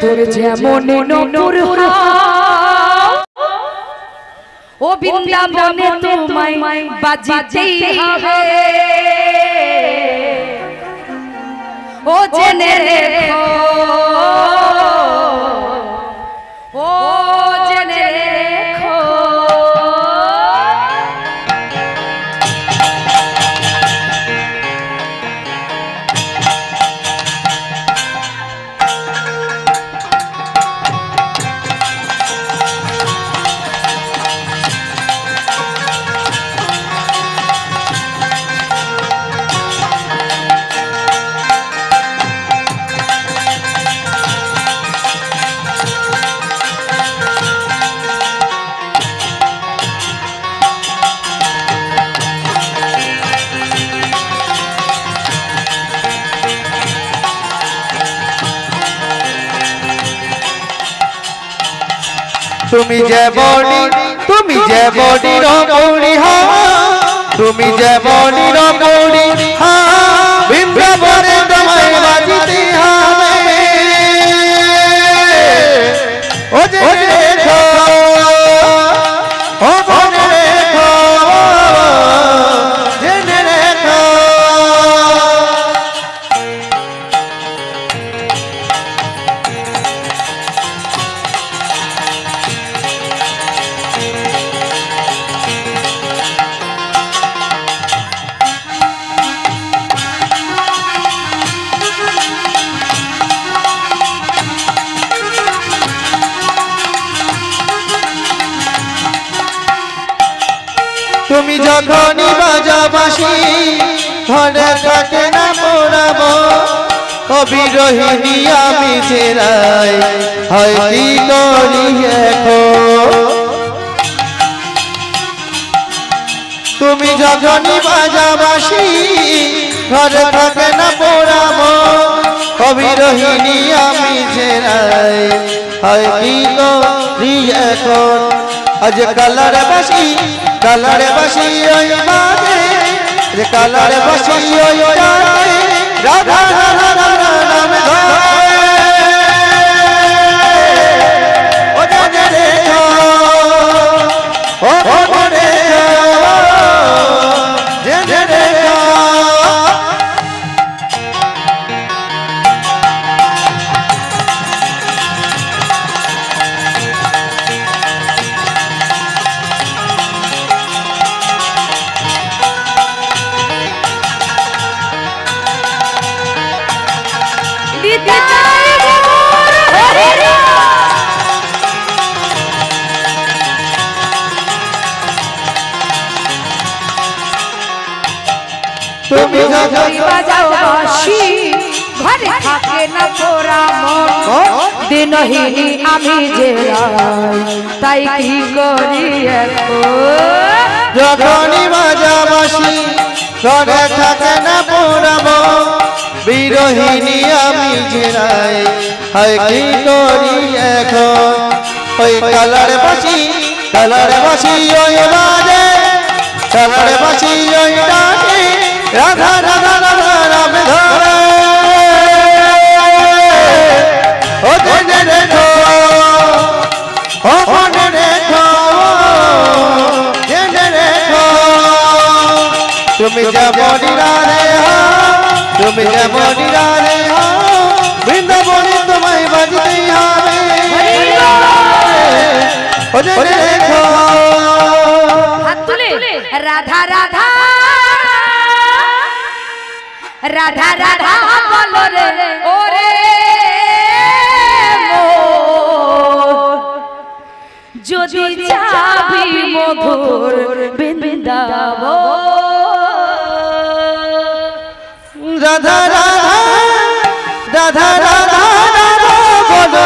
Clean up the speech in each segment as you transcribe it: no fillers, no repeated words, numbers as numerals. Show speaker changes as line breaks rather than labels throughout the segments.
তুমি যেমন নূপুর ও বৃন্দাবনে তোমায় বাজিতেই হবে ও জেনে রেখো ও জেনে রেখো
তুমি যে বনি রমণী হা তুমি যে বনি রমণী হা বৃন্দাবনে তোমায় বাজিতে হবে ও জেনে রেখো ও জেনে রেখো জেনে রেখো তুমি যখনই বাজাবাসি ঘরে থাকে না পোড়াবো অবিরোহিণী আমি চেরাই হয় কি করি এখন তুমি যখনই বাজাবাসি ঘরে থাকে না পোড়াবো অবিরোহিণী আমি চেরাই হয় কি করি এখন আজ কালারে বাসি ওই বাজে রে কালারে বাসি ওই বাজে রাধা রাধা রাধা নাম ধরে ও জেনে রেখো ও জেনে রেখো জেনে রেখো তুমি যখনই
বাজাও বাঁশি ঘরে থাকে না তোরা মন দিনহীনি আমি যে তাই কি করি
যখনই বাজাবাসি ঘরে থাকে না পোড়াবো বিরোহিণী আমি জেরাই হয় কি করি এখন ওই কালারে বাসি ওই বাজে কালারে বাসি ওই ডাকে রাধা রাধা রাধা নাম ধরে ও জেনে রেখো ও জেনে রেখো জেনে রেখো তুমি যেমন রাধে হো তুমি যেমন রাধে হো বৃন্দাবনে তোমায় বাজতেই হবে ও জেনে রেখো
হাত তুলে রাধা রাধা রাধা রাধা বলো রে ওরে যদি যাবি মধুর বৃন্দাবন
রাধা রাধা রাধা রাধা বলো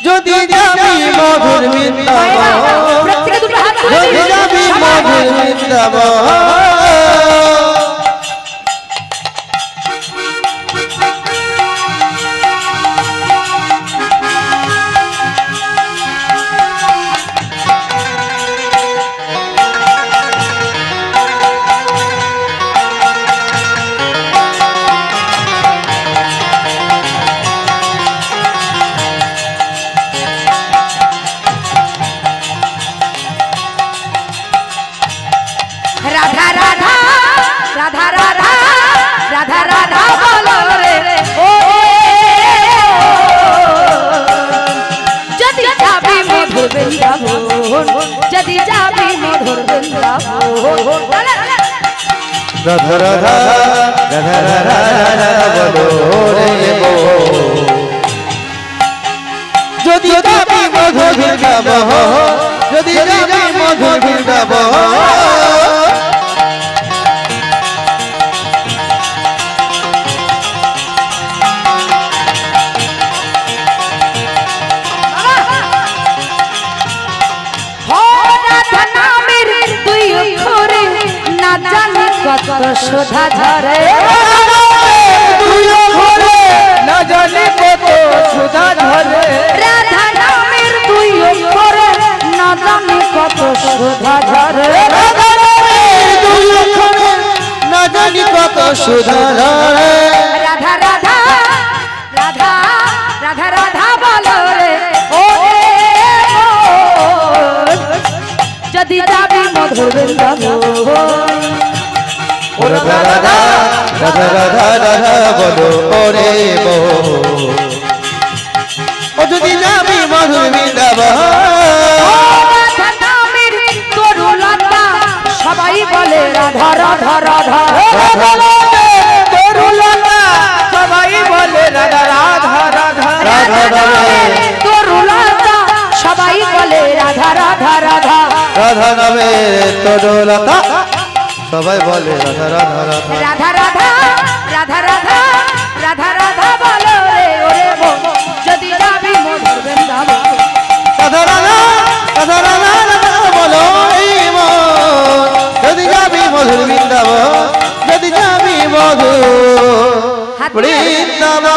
যদি যাবি মধুর বৃন্দাবন যদি যাবি মধুর বৃন্দাবন
রাধা রাধা বলো রে ও যদি যাবি মধুর বৃন্দাবন যদি যাবি মধুর বৃন্দাবন
রাধা রাধা রাধা রাধা রাধা বলো রে যদি যাবি মধুর বৃন্দাবন যদি যাবি মধুর বৃন্দাবন
কত শোধা ঝরে
তুই ঘরে না জানি কত সুধা ঝরে
রাধা নামের দুই অক্ষরে না জানি কত শোধা ঝরে
রাধা নামের দুই অক্ষরে না জানি কত সুধা ঝরে
রাধা রাধা রাধা রাধা রাধা বলো রে ও যদি যাবি মধুর বৃন্দাবন
রাধা রাধা রাধা রাধা রাধা বলো ওরে বো ও যদি যাবি মধুর বৃন্দাবন
রাধা নামের তরুলতা সবাই বলে রাধা রাধা রাধা
রাধা নামের তরুলতা সবাই বলে রাধা রাধা রাধা রাধা নামের
তরুলতা সবাই বলে রাধা রাধা রাধা
রাধা নামের তরুলতা সবাই বলে রাধা রাধা রাধা
রাধা রাধা রাধা রাধা রাধা রাধা বলো রে ওরে বো যদি যাবি মধুর বৃন্দাবন
রাধা রাধা রাধা রাধা রাধা বলো এই মন যদি যাবি মধুর বৃন্দাবন যদি যাবি মধুর বৃন্দাবন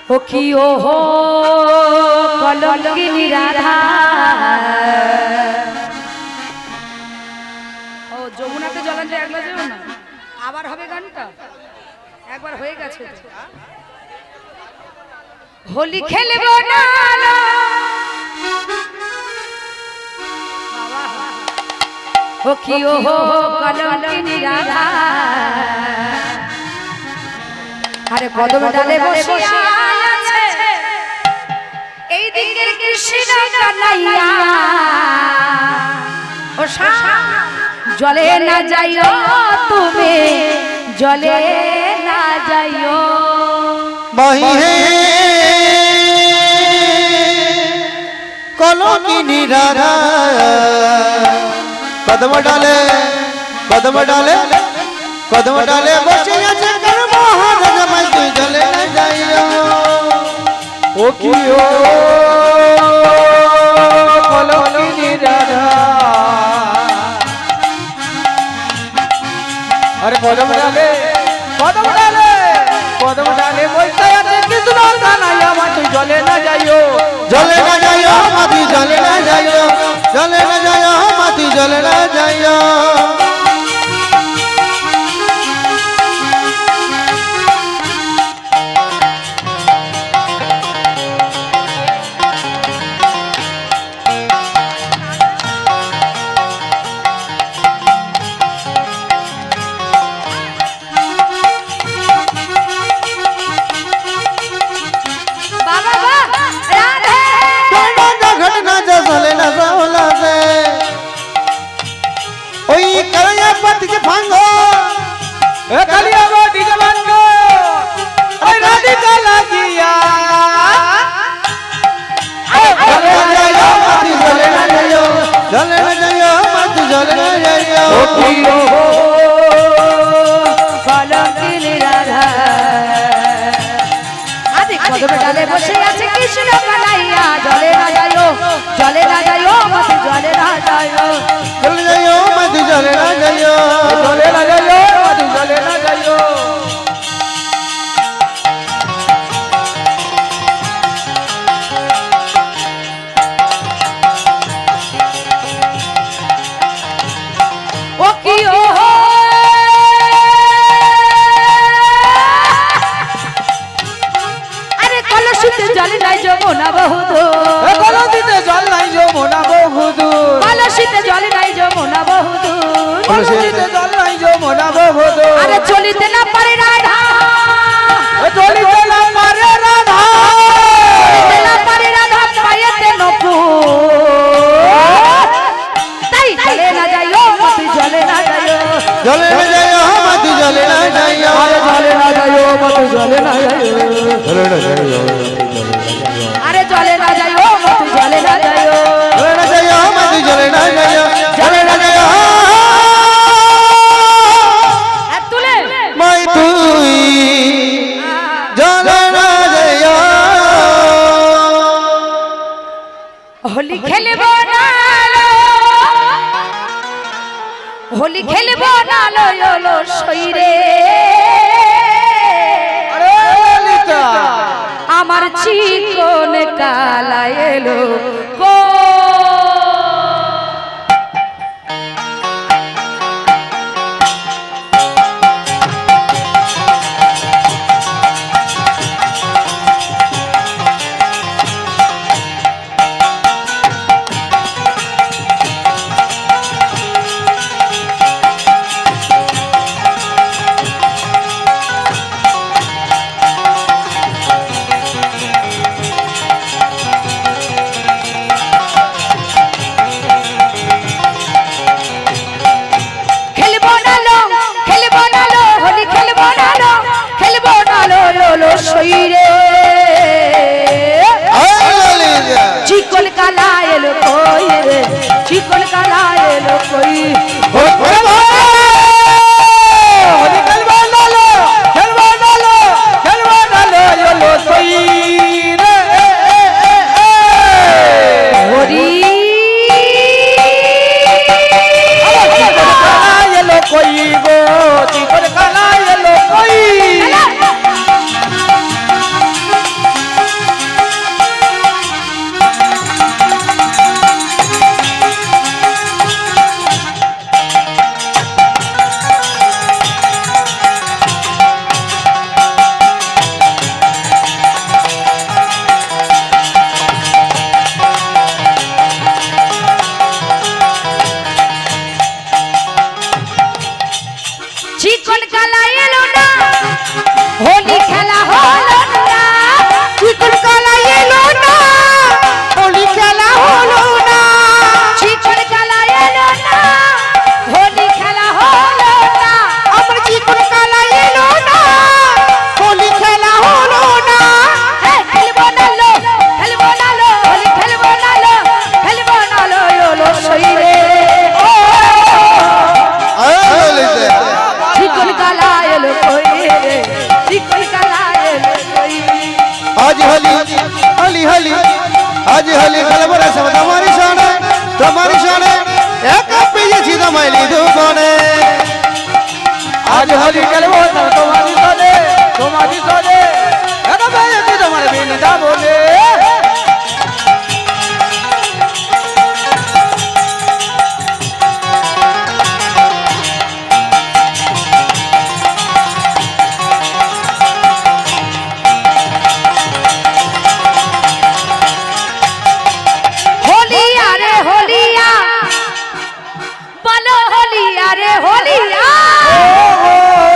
ও কি ও হো কলঙ্কিনী রাধা ও যমুনাতে জলাঞ্জলি একবার যেও না আবার হবে গানটা একবার হয়ে গেছে হোলি খেলবো না ও কি ও হো কলঙ্কিনী রাধা আরে কদম ডালে বসিয়া আছে এই দিকের কৃষ্ণ কানাইয়া ও জলে না যাইও তুমি জলে না যাইও
মাহি হে কলঙ্কিনী রাধা কদম ডালে কদম ডালে কদম ডালে বসে আছে কর মহারাজ মাই তুই জলে না যাইও ও কি ও কলঙ্কিনী রাধা আরে কদম ডালে কদম ডালে কদম ডালে বসে আছে কৃষ্ণ কানাইয়া মা তুই জলে না যাইও জলে না যাইও মা তুই জলে না যাইও জলে না যাইও মা তুই জলে না যাইও
ডালে বসে আছে কৃষ্ণ কানাইয়া জলে না যাইও জলে না যাইও মত জলে না যাইও
জলে যাইও মত জলে না যাইও জলে না যাইও মত জলে না যাইও
ও কি ও আরে কলসিতে জলে নাই যমুনা জলে না যাইও
জলে না যাইও
আরে জলে না যাইও মত জলে না যাইও
জলে না যাইও মত জলে না যাইও জলে না যাইও
হাত তুলে
মাই তুই জলে না যাইও
হোলি খেলব না হোলি খেলব না লয়লো সইরে
আরে ললিতা
আমার চিকন কালা এলো গো चिकन काला एलो कोई रे चिकन काला एलो कोई
होली खेलबो नालो एलो कोई रे
होरी
चिकन काला एलो कोई गो चिकन काला एलो कोई
चिकन काला एलो ना होली खेला हलो ना चिकन काला एलो ना होली खेला हलो ना चिकन काला एलो ना होली खेला हलो ना আমার চিকন কালা এলো না হোলি খেলা হলো না খেলবো না লো হোলি খেলবো না লো এলো সইরে चिकन काला एलो कोई रे चिकन काला एलो कोई
आज होली होली होली आज होली खेलबो रे सब तुम्हारी शाने एक पिए छी दमाइली दुबने आज होली खेलबो सब तुम्हारी शाने एक पिए छी तुम्हारे बिन दाबोने
होलिया रे होलिया बोलो होलिया रे होलिया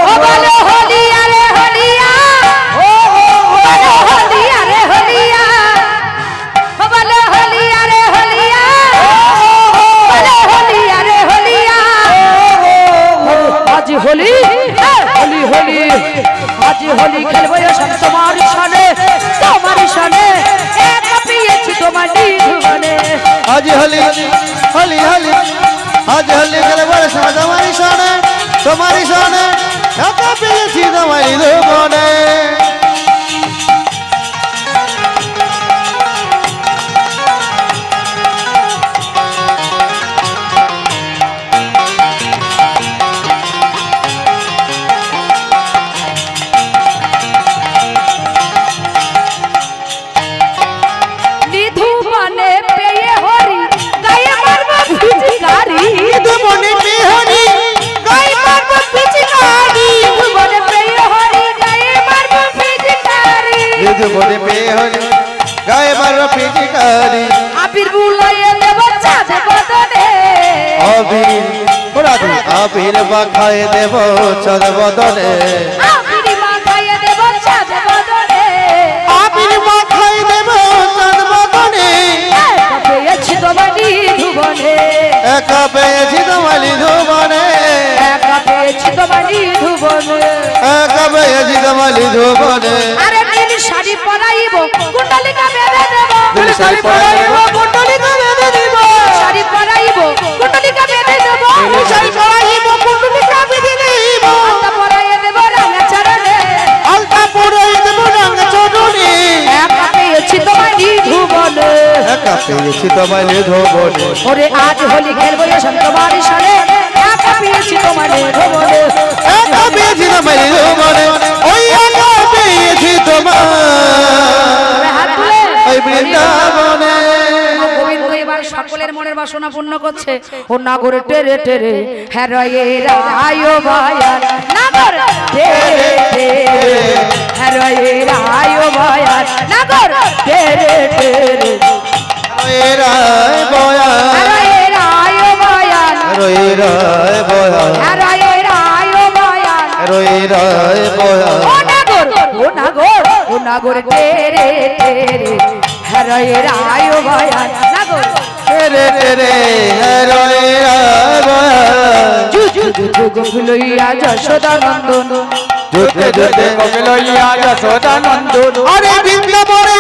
ओ बोलो होलिया रे होलिया बोलो होलिया रे होलिया ओ बोलो होलिया रे होलिया बोलो होलिया रे होलिया आज होली होली होली आज होली खेलबो सब तुम्हारी शाने एक पिएछि तुम्हारी धुने
आज होली होली होली आज होली खेलबो रे सब तुम्हारी शाने एक पिए छी दमाइली दुबने
निधु बने पेये होरी गाये मारबो पिचकारी
निधु बने पेये होरी
गाये मारबो पिचकारी निधु बने पेये होरी गाये मारबो पिचकारी
निधु बने पेये होरी गाये मारबो पिचकारी
आबिर बुलाये देबो चाँद बदने
आबिर माखाये देबो चाँद बदने
आबिर माखाये देबो चाँद बदने
आबिर माखाये देबो चाँद बदने
पेয়েছি তোমারি ধুবনে
एका पेয়েছি তোমারি ধুবনে
একা পেয়েছি তোমারি ধুবনে
एका पेয়েছি দমালি ধোবনে
আরে নীল শাড়ি পরাইব কুণ্ডলিকা বেঁধে দেব
নীল শাড়ি পরাইব কুণ্ডলিকা বেঁধে দেব
শাড়ি পরাইব কুণ্ডলিকা বেঁধে দেব
নীল শাড়ি পরাইব কুণ্ডলিকা বেঁধে দেব
আলতা পরাইয়ে দেব রাঙা চরণে
আলতা পরাই দেব রাঙা চরণে
একা পেয়েছি তোমারি ধুবনে
একা পেয়েছি দমালি ধোবনে
ওরে আজ হোলি খেলবো এসব তোমার সরে একা পেয়েছি তোমারি ধুবনে
একা পেয়েছি দমালি ধোবনে ওই একা পেয়েছি তোমার
হাত তুলে
ওই বৃন্দাবনে
গোবিন্দ এবার সকলের মনের বাসনা পূর্ণ করছে ও নাগর টেরে টেরে হেরয়ে রায়ো বায়ার নাগর টেরে টেরে হেরয়ে রায়ো বায়ার নাগর টেরে টেরে
রয়ে রায় বয়া
হেরয়ে রায়ো বায়ার
রয়ে রায় বয়া
হেরয়ে রায়ো বায়ার
রয়ে রায় বয়া
ও নাগর ও নাগর ও নাগর টেরে টেরে হেরয়ে রায়ো বায়ার নাগর
তেরে তেরে রয়ে রায় বয়া
গোকুলইয়া যশোদা নন্দন
জুতে জুতে কোকিলইয়া যশোদা নন্দন আরে বৃন্দাবনে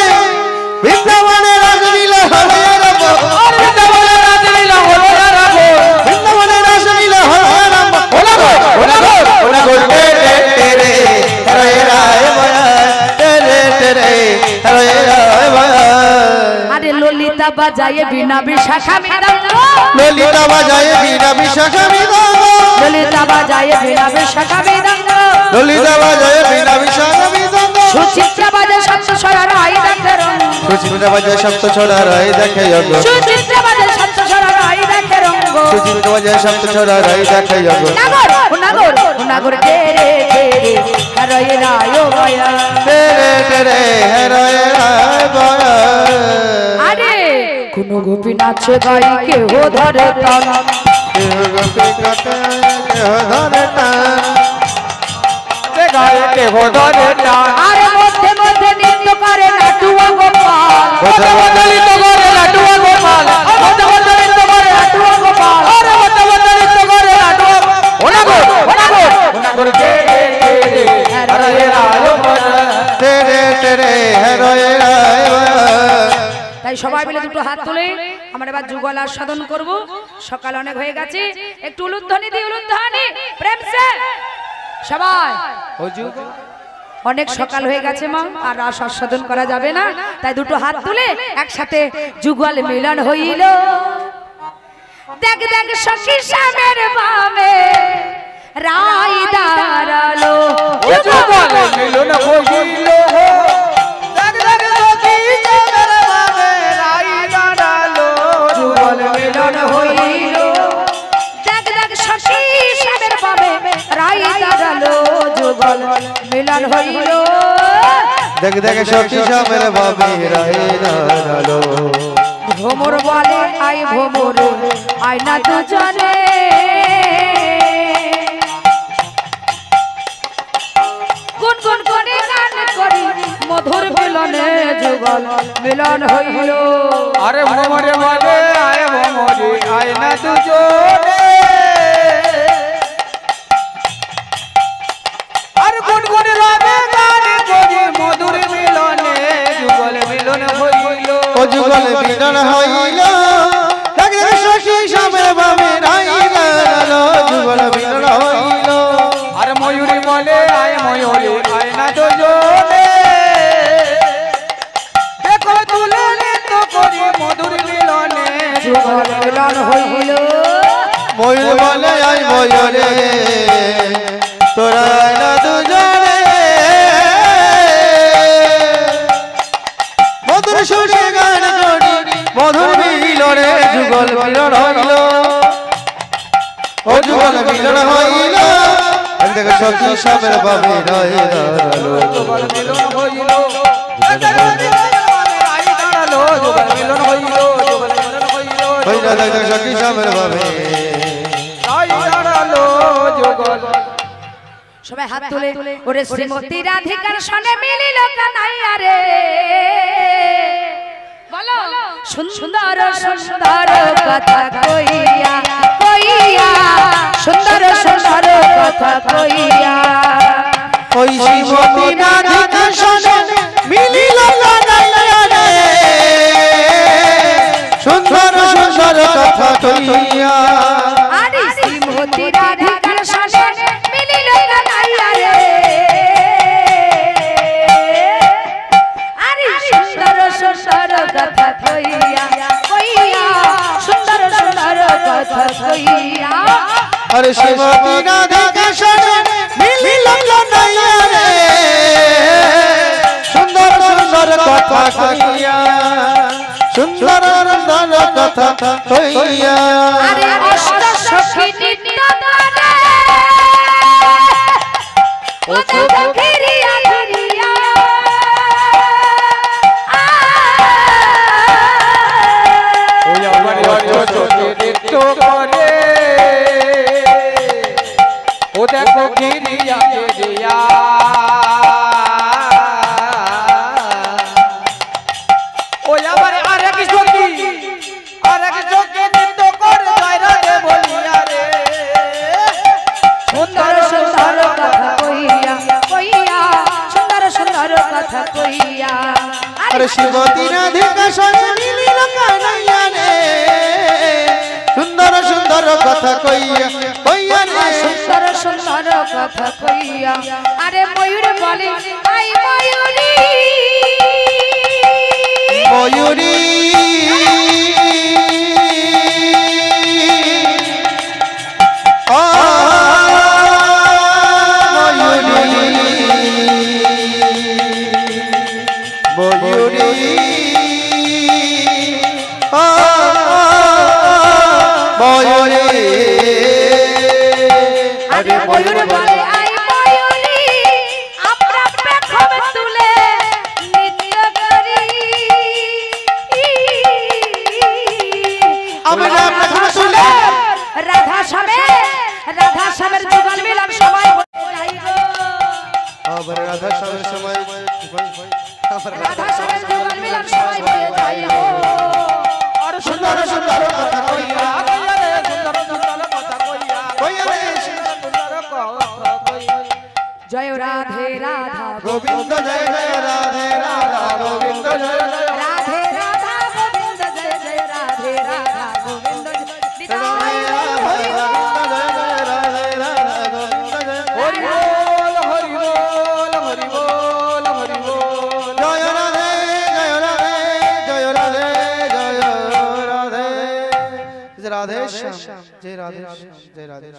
বৃন্দাবনে রাজলীলা হরে রাম বৃন্দাবনে রাজলীলা হরে রাম বৃন্দাবনে রাজলীলা হরে রাম ওলা গো ওলা গো তেরে তেরে রয়ে রায় বয়া তেরে তেরে রয়ে রায় বয়া
আরে ললিতা বাজায়ে বিনা বিশাখা মৃদঙ্গ
ললিতা বাজায়ে বীণা বিশাখা মৃদঙ্গ
ললিতা বাজায়ে বিনা বিশাখা মৃদঙ্গ
ললিতা বাজায়ে বীণা বিশাখা মৃদঙ্গ
সুচিত্রা বাজে সপ্তস্বরা রাই দেখে রঙ
সুচিত্রা বাজায়ে সপ্ত ছড়া রাই দেখে যোগ
সুচিত্রা বাজে সপ্তস্বরা রাই দেখে রঙ
সুচিত্রা বাজায়ে সপ্ত ছড়া রাই দেখে যোগ
নাগর ও নাগর তেরে তেরে হরয়ে রায়ো বায়া
তেরে তেরে রয়ে রায় বয়া
আরে কোন গোপী নাচে গাই কেহ ধরে তাল
কেহ গোপী কাটে কেহ ধরে টান তে গায়ে কেহ ধরে টান
আরে মধ্যে মধ্যে নৃত্য করে নাটুয়া গোপাল
মধ্যে মধ্যে নৃত্য করে নাটুয়া গোপাল মধ্যে মধ্যে নৃত্য করে
নাটুয়া গোপাল
আরে মধ্যে মধ্যে নৃত্য করে নাটুয়া ওনাগো তেরে তেরে রয়ে রায় বয়া তেরে তেরে রয়ে রায় বয়া
তাই সবাই মিলে দুটো হাত তুলে আমরা এবার যুগল আস্বাদন করব সকাল অনেক হয়ে গেছে একটু উলুধ্বনি দিই উলুধ্বনি প্রেম সে সবাই অনেক সকাল হয়ে গেছে মা আর রাস আস্বাদন করা যাবে না তাই দুটো হাত তুলে একসাথে যুগল মিলন হইল দেখ দেখ সখী শ্যামের বামে রাই দাঁড়ালো
যুগল মিলন হইল দেখ দেখ সখী শ্যামের বামে রাই দাঁড়ালো যুগল মিলন
হইল দেখ দেখ সখী শ্যামের বামে রাই দাঁড়ালো যুগল মিলন হইল
দেখ দেখ সখী শ্যামের বামে রাই দাঁড়ালো
ভ্রমর বলে আই ভ্রমর আই না দুজনে কোন কোন করে গান করি মধুর মিলনে যুগল মিলন হইল
আরে ভ্রমরে বলে আয় ভ্রমরে আয় না দুজনে আর কোন কোন রাবে গান করি মধুর মিলনে যুগল মিলন হইল ও যুগল মিলন হইল দেখ দেখ সখী শ্যামের বামে রাই দাঁড়ালো যুগল মিলন হইল আর ময়ূরী বলে আয় ময়ূরী আয় না দুজনে দেখো তুলে নৃত্য করি মধুর মিলনে
যুগল মিলন হইল
ময়ূর বলে আয় ময়ূরে তোরা না দুজনে মধুর সুরে গান করি মধুর মিলনে যুগল মিলন হইল ও যুগল মিলন হইল দেখ সখী শ্যামের বামে রায় দাঁড়ালো যুগল মিলন হইল হইল দেখ সখী শ্যামের বামে
সবাই হাত তুলে ওরে শ্রীমতী রাধিকার সনে মিলিল কানাইয়া রে বলো সুন্দর সুন্দর কথা কইয়া কইয়া সুন্দর সুন্দর কথা কইয়া
ওই ওই শ্রীমতী রাধিকা সনে মিলিল কানাইয়া রে সুন্দর সুন্দর কথা কইয়া
আরে শ্রীমতী রাধিকার সনে মিলিল কানাইয়া রে আরে সুন্দর সুন্দর কথা কইয়া কইয়া সুন্দর সুন্দর কথা কইয়া
আরে শ্রীমতী রাধিকা সনে মিলিল কানাইয়া রে সুন্দর সুন্দর কথা কইয়া সুন্দর সুন্দর কথা কইয়া
আরে অষ্ট সখী নিত্য গানে ও তো ঘিরিয়া ঘিরিয়া
ওই আমার চোখে দেখতো করে ও দেখো ঘিরিয়া ঘিরিয়া ওই আমার আরেক চোখে দেখতো করে জয় রে বলিয়া রে
সুন্দর সুন্দর কথা কইয়া কইয়া সুন্দর সুন্দর কথা কইয়া
আরে শ্রীমতী রাধিকা সনে মিলিল কানাইয়া রে সুন্দর সুন্দর কথা কইয়া কইয়া রে
সুন্দর সুন্দর কথা কইয়া আরে ময়ূর বলে আই ময়ূরী
ময়ূরী আ ময়ূরী ময়ূরী আ ময়ূরী
আরে ময়ূর বলে আই ময়ূরী আমরা পেখম তুলে নৃত্য করি
আমরা পেখম তুলে
রাধা স্বামীর যুগল মিলন সবাই যাই গো
আবার রাধা স্বামীর সময়
রাধা স্বামীর যুগল মিলন সবাই হয়ে যাই গো
আর সুন্দর সুন্দর কথা কইয়া সুন্দর সুন্দর কথা কইয়া রে সুন্দর কথা কইয়া
জয় রাধে রাধা
গোবিন্দ জয় জয় রাধে রাধা গোবিন্দ জয় জয়
রাধে রাধা গোবিন্দ জয় জয় রাধে রাধা গোবিন্দ
হরি বল হরি বল হরি বল হরি বল জয় রাধে জয় রাধে জয় রাধে জয় রাধে জয় রাধে শ্যাম জয় রাধে জয় রাধে